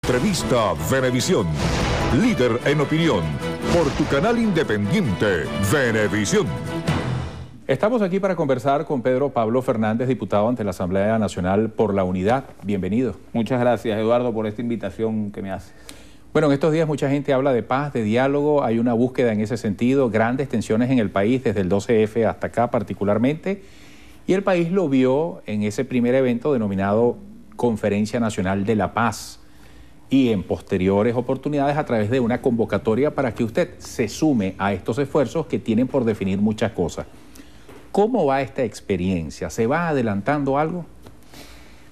Entrevista Venevisión. Líder en opinión. Por tu canal independiente, Venevisión. Estamos aquí para conversar con Pedro Pablo Fernández, diputado ante la Asamblea Nacional por la Unidad. Bienvenido. Muchas gracias, Eduardo, por esta invitación que me haces. Bueno, en estos días mucha gente habla de paz, de diálogo, hay una búsqueda en ese sentido, grandes tensiones en el país desde el 12F hasta acá particularmente, y el país lo vio en ese primer evento denominado Conferencia Nacional de la Paz y en posteriores oportunidades a través de una convocatoria para que usted se sume a estos esfuerzos que tienen por definir muchas cosas. ¿Cómo va esta experiencia? ¿Se va adelantando algo?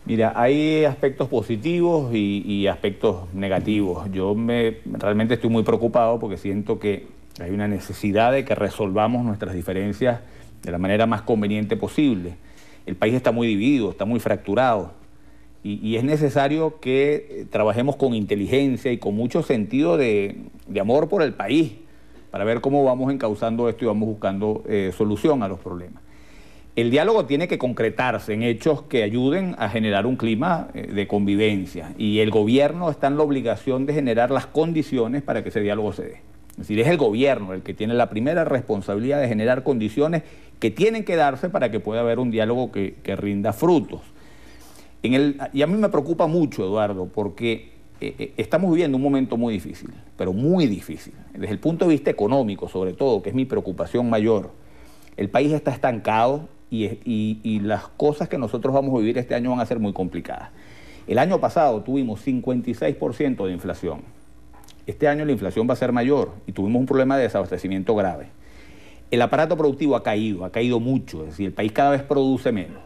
Mira, hay aspectos positivos y aspectos negativos. Realmente estoy muy preocupado porque siento que hay una necesidad de que resolvamos nuestras diferencias de la manera más conveniente posible. El país está muy dividido, está muy fracturado y es necesario que trabajemos con inteligencia y con mucho sentido de amor por el país para ver cómo vamos encauzando esto y vamos buscando solución a los problemas. El diálogo tiene que concretarse en hechos que ayuden a generar un clima de convivencia y el gobierno está en la obligación de generar las condiciones para que ese diálogo se dé. Es decir, es el gobierno el que tiene la primera responsabilidad de generar condiciones que tienen que darse para que pueda haber un diálogo que rinda frutos. Y a mí me preocupa mucho, Eduardo, porque estamos viviendo un momento muy difícil, pero muy difícil. Desde el punto de vista económico, sobre todo, que es mi preocupación mayor, el país está estancado y las cosas que nosotros vamos a vivir este año van a ser muy complicadas. El año pasado tuvimos 56% de inflación. Este año la inflación va a ser mayor y tuvimos un problema de desabastecimiento grave. El aparato productivo ha caído mucho, es decir, el país cada vez produce menos.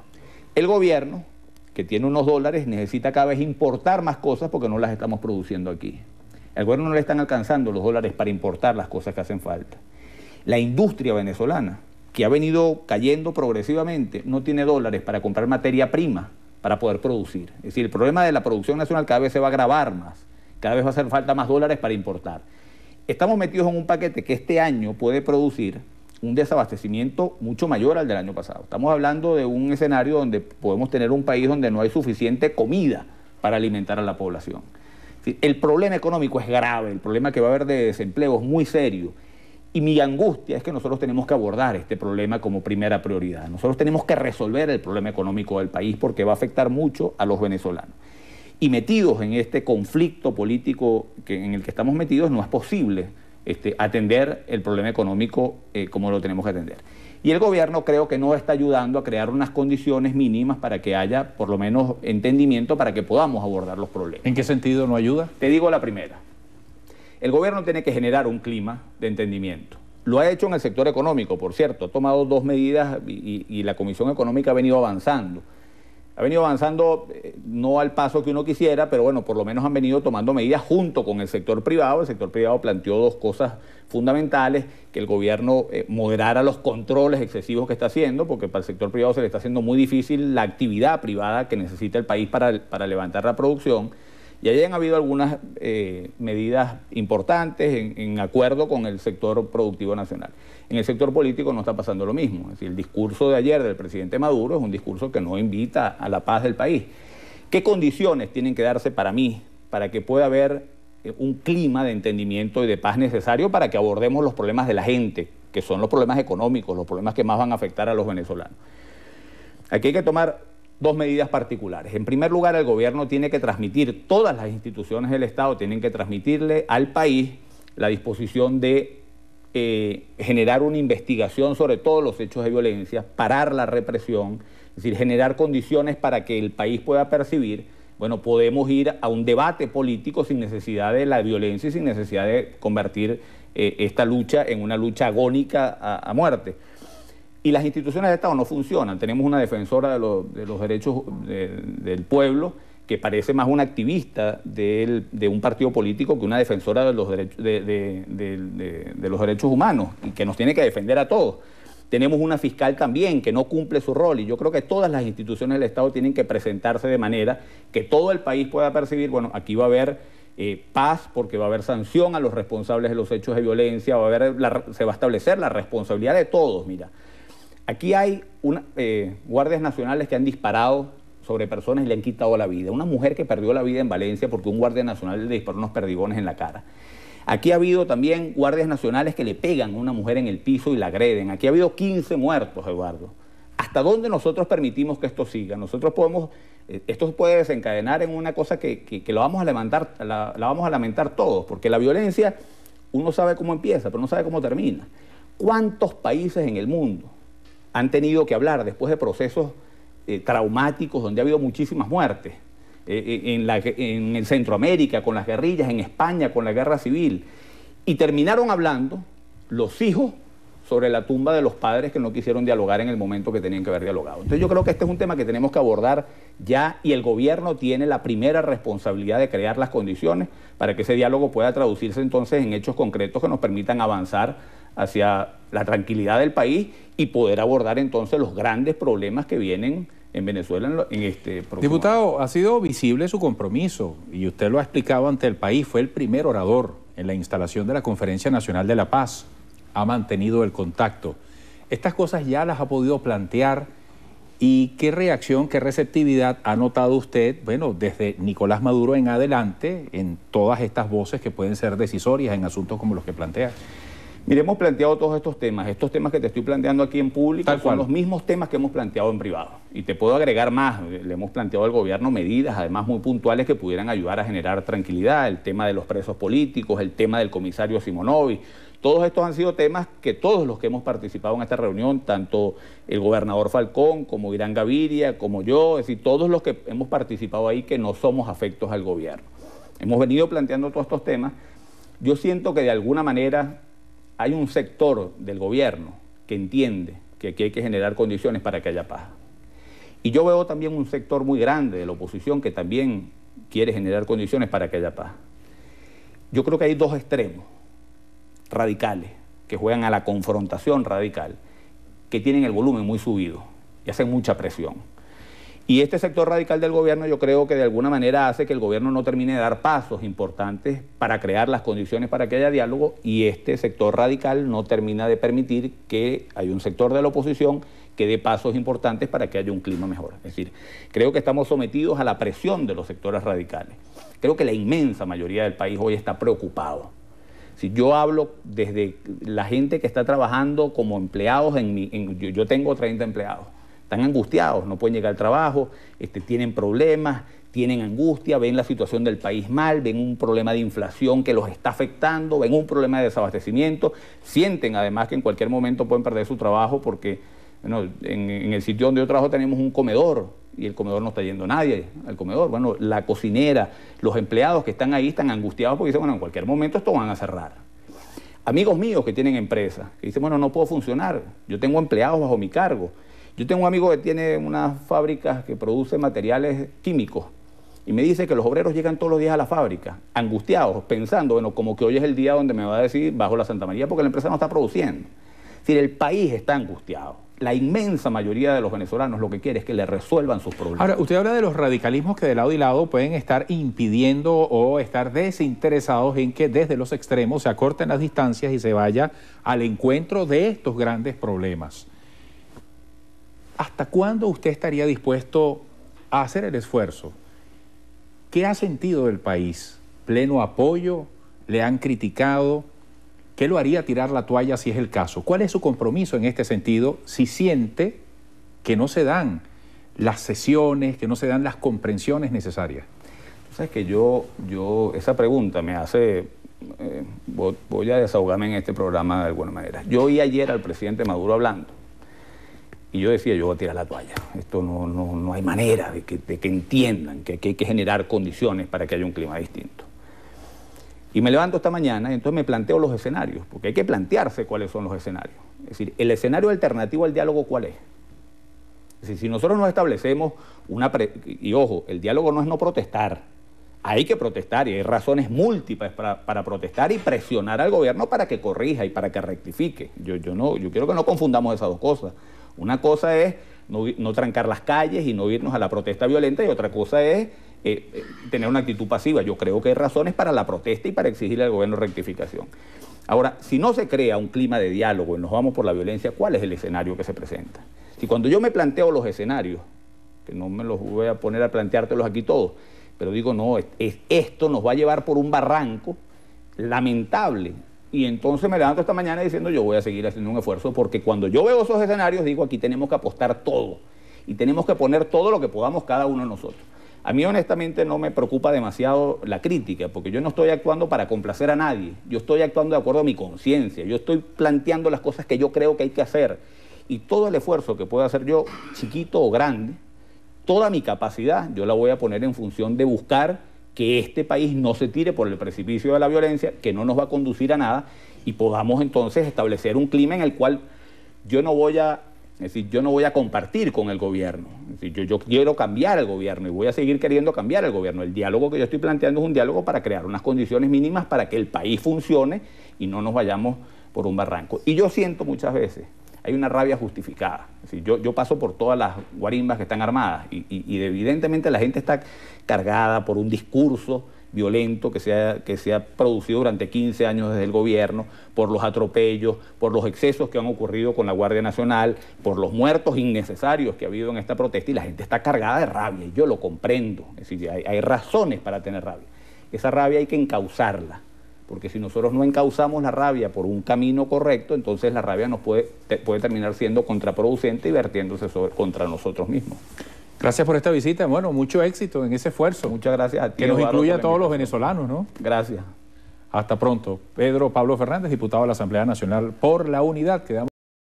El gobierno, que tiene unos dólares, necesita cada vez importar más cosas porque no las estamos produciendo aquí. Al gobierno no le están alcanzando los dólares para importar las cosas que hacen falta. La industria venezolana, que ha venido cayendo progresivamente, no tiene dólares para comprar materia prima para poder producir. Es decir, el problema de la producción nacional cada vez se va a agravar más, cada vez va a hacer falta más dólares para importar. Estamos metidos en un paquete que este año puede producir un desabastecimiento mucho mayor al del año pasado. Estamos hablando de un escenario donde podemos tener un país donde no hay suficiente comida para alimentar a la población. Es decir, el problema económico es grave, el problema que va a haber de desempleo es muy serio. Y mi angustia es que nosotros tenemos que abordar este problema como primera prioridad. Nosotros tenemos que resolver el problema económico del país porque va a afectar mucho a los venezolanos. Y metidos en este conflicto político en el que estamos metidos, no es posible atender el problema económico como lo tenemos que atender. Y el gobierno creo que no está ayudando a crear unas condiciones mínimas para que haya por lo menos entendimiento para que podamos abordar los problemas. ¿En qué sentido no ayuda? Te digo la primera. El gobierno tiene que generar un clima de entendimiento. Lo ha hecho en el sector económico, por cierto. Ha tomado 2 medidas y la Comisión Económica ha venido avanzando. Ha venido avanzando no al paso que uno quisiera, pero bueno, por lo menos han venido tomando medidas junto con el sector privado. El sector privado planteó 2 cosas fundamentales: que el gobierno moderara los controles excesivos que está haciendo, porque para el sector privado se le está haciendo muy difícil la actividad privada que necesita el país para levantar la producción. Y ahí han habido algunas medidas importantes en acuerdo con el sector productivo nacional. En el sector político no está pasando lo mismo. Es decir, el discurso de ayer del presidente Maduro es un discurso que no invita a la paz del país. ¿Qué condiciones tienen que darse para mí, para que pueda haber un clima de entendimiento y de paz necesario para que abordemos los problemas de la gente, que son los problemas económicos, los problemas que más van a afectar a los venezolanos? Aquí hay que tomar 2 medidas particulares. En primer lugar, el gobierno tiene que transmitir, todas las instituciones del Estado tienen que transmitirle al país la disposición de generar una investigación sobre todos los hechos de violencia, parar la represión, es decir, generar condiciones para que el país pueda percibir, bueno, podemos ir a un debate político sin necesidad de la violencia y sin necesidad de convertir esta lucha en una lucha agónica a muerte. Y las instituciones de Estado no funcionan. Tenemos una defensora de los derechos del pueblo que parece más una activista de un partido político que una defensora de los derechos humanos y que nos tiene que defender a todos. Tenemos una fiscal también que no cumple su rol y yo creo que todas las instituciones del Estado tienen que presentarse de manera que todo el país pueda percibir, bueno, aquí va a haber paz porque va a haber sanción a los responsables de los hechos de violencia, se va a establecer la responsabilidad de todos, mira. Aquí hay guardias nacionales que han disparado sobre personas y le han quitado la vida. Una mujer que perdió la vida en Valencia porque un guardia nacional le disparó unos perdigones en la cara. Aquí ha habido también guardias nacionales que le pegan a una mujer en el piso y la agreden. Aquí ha habido 15 muertos, Eduardo. ¿Hasta dónde nosotros permitimos que esto siga? Nosotros podemos, esto puede desencadenar en una cosa que lo vamos a lamentar, la vamos a lamentar todos, porque la violencia uno sabe cómo empieza, pero no sabe cómo termina. ¿Cuántos países en el mundo han tenido que hablar después de procesos traumáticos donde ha habido muchísimas muertes? En el Centroamérica, con las guerrillas, en España, con la guerra civil. Y terminaron hablando los hijos sobre la tumba de los padres que no quisieron dialogar en el momento que tenían que haber dialogado. Entonces yo creo que este es un tema que tenemos que abordar ya y el gobierno tiene la primera responsabilidad de crear las condiciones para que ese diálogo pueda traducirse entonces en hechos concretos que nos permitan avanzar hacia la tranquilidad del país y poder abordar entonces los grandes problemas que vienen en Venezuela en este próximo Diputado, año. ha sido visible su compromiso y usted lo ha explicado ante el país. Fue el primer orador en la instalación de la Conferencia Nacional de la Paz. Ha mantenido el contacto. Estas cosas ya las ha podido plantear. ¿Y qué reacción, qué receptividad ha notado usted, bueno, desde Nicolás Maduro en adelante, en todas estas voces que pueden ser decisorias en asuntos como los que plantea? Mire, hemos planteado todos estos temas que te estoy planteando aquí en público son los mismos temas que hemos planteado en privado. Y te puedo agregar más, le hemos planteado al gobierno medidas, además muy puntuales, que pudieran ayudar a generar tranquilidad, el tema de los presos políticos, el tema del comisario Simonovic. Todos estos han sido temas que todos los que hemos participado en esta reunión, tanto el gobernador Falcón como Irán Gaviria, como yo, es decir, todos los que hemos participado ahí que no somos afectos al gobierno. Hemos venido planteando todos estos temas. Yo siento que de alguna manera hay un sector del gobierno que entiende que aquí hay que generar condiciones para que haya paz. Y yo veo también un sector muy grande de la oposición que también quiere generar condiciones para que haya paz. Yo creo que hay dos extremos radicales que juegan a la confrontación radical, que tienen el volumen muy subido y hacen mucha presión. Y este sector radical del gobierno yo creo que de alguna manera hace que el gobierno no termine de dar pasos importantes para crear las condiciones para que haya diálogo, y este sector radical no termina de permitir que haya un sector de la oposición que dé pasos importantes para que haya un clima mejor. Es decir, creo que estamos sometidos a la presión de los sectores radicales. Creo que la inmensa mayoría del país hoy está preocupado. Si yo hablo desde la gente que está trabajando como empleados, yo tengo 30 empleados. Están angustiados, no pueden llegar al trabajo, tienen problemas, tienen angustia, ven la situación del país mal, ven un problema de inflación que los está afectando, ven un problema de desabastecimiento, sienten además que en cualquier momento pueden perder su trabajo porque bueno, en el sitio donde yo trabajo tenemos un comedor y el comedor no está yendo nadie al comedor. Bueno, la cocinera, los empleados que están ahí están angustiados porque dicen, bueno, en cualquier momento esto van a cerrar. Amigos míos que tienen empresas, que dicen, bueno, no puedo funcionar, yo tengo empleados bajo mi cargo. Yo tengo un amigo que tiene unas fábricas que produce materiales químicos y me dice que los obreros llegan todos los días a la fábrica, angustiados, pensando, bueno, como que hoy es el día donde me va a decir bajo la Santa María porque la empresa no está produciendo. Es decir, el país está angustiado. La inmensa mayoría de los venezolanos lo que quiere es que le resuelvan sus problemas. Ahora, usted habla de los radicalismos que de lado y lado pueden estar impidiendo o estar desinteresados en que desde los extremos se acorten las distancias y se vaya al encuentro de estos grandes problemas. ¿Hasta cuándo usted estaría dispuesto a hacer el esfuerzo? ¿Qué ha sentido del país? ¿Pleno apoyo? ¿Le han criticado? ¿Qué lo haría tirar la toalla si es el caso? ¿Cuál es su compromiso en este sentido si siente que no se dan las sesiones, que no se dan las comprensiones necesarias? Sabes que yo esa pregunta me hace, voy a desahogarme en este programa de alguna manera. Yo oí ayer al presidente Maduro hablando y yo decía, yo voy a tirar la toalla. Esto no hay manera de que entiendan que hay que generar condiciones para que haya un clima distinto. Y me levanto esta mañana y entonces me planteo los escenarios, porque hay que plantearse cuáles son los escenarios. Es decir, el escenario alternativo al diálogo, ¿cuál es? Es decir, si nosotros nos establecemos y ojo, el diálogo no es no protestar, hay que protestar y hay razones múltiples para protestar y presionar al gobierno para que corrija y para que rectifique. Yo quiero que no confundamos esas dos cosas. Una cosa es no trancar las calles y no irnos a la protesta violenta y otra cosa es tener una actitud pasiva. Yo creo que hay razones para la protesta y para exigirle al gobierno rectificación. Ahora, si no se crea un clima de diálogo y nos vamos por la violencia, ¿cuál es el escenario que se presenta? Si cuando yo me planteo los escenarios, que no me los voy a poner a planteártelos aquí todos, pero digo, no, esto nos va a llevar por un barranco lamentable. Y entonces me levanto esta mañana diciendo, yo voy a seguir haciendo un esfuerzo, porque cuando yo veo esos escenarios, digo, aquí tenemos que apostar todo, y tenemos que poner todo lo que podamos cada uno de nosotros. A mí honestamente no me preocupa demasiado la crítica, porque yo no estoy actuando para complacer a nadie, yo estoy actuando de acuerdo a mi conciencia, yo estoy planteando las cosas que yo creo que hay que hacer, y todo el esfuerzo que pueda hacer yo, chiquito o grande, toda mi capacidad, yo la voy a poner en función de buscar que este país no se tire por el precipicio de la violencia, que no nos va a conducir a nada, y podamos entonces establecer un clima en el cual yo no voy a compartir con el gobierno. Es decir, yo quiero cambiar el gobierno y voy a seguir queriendo cambiar el gobierno. El diálogo que yo estoy planteando es un diálogo para crear unas condiciones mínimas para que el país funcione y no nos vayamos por un barranco. Y yo siento muchas veces, hay una rabia justificada. Es decir, yo paso por todas las guarimbas que están armadas y evidentemente la gente está cargada por un discurso violento que se ha producido durante 15 años desde el gobierno, por los atropellos, por los excesos que han ocurrido con la Guardia Nacional, por los muertos innecesarios que ha habido en esta protesta, y la gente está cargada de rabia, y yo lo comprendo. Es decir, hay razones para tener rabia. Esa rabia hay que encauzarla, porque si nosotros no encauzamos la rabia por un camino correcto, entonces la rabia nos puede terminar siendo contraproducente y vertiéndose contra nosotros mismos. Gracias por esta visita. Bueno, mucho éxito en ese esfuerzo. Muchas gracias a ti. Que nos incluya a todos los venezolanos, ¿no? Gracias. Hasta pronto. Pedro Pablo Fernández, diputado de la Asamblea Nacional por la Unidad. Quedamos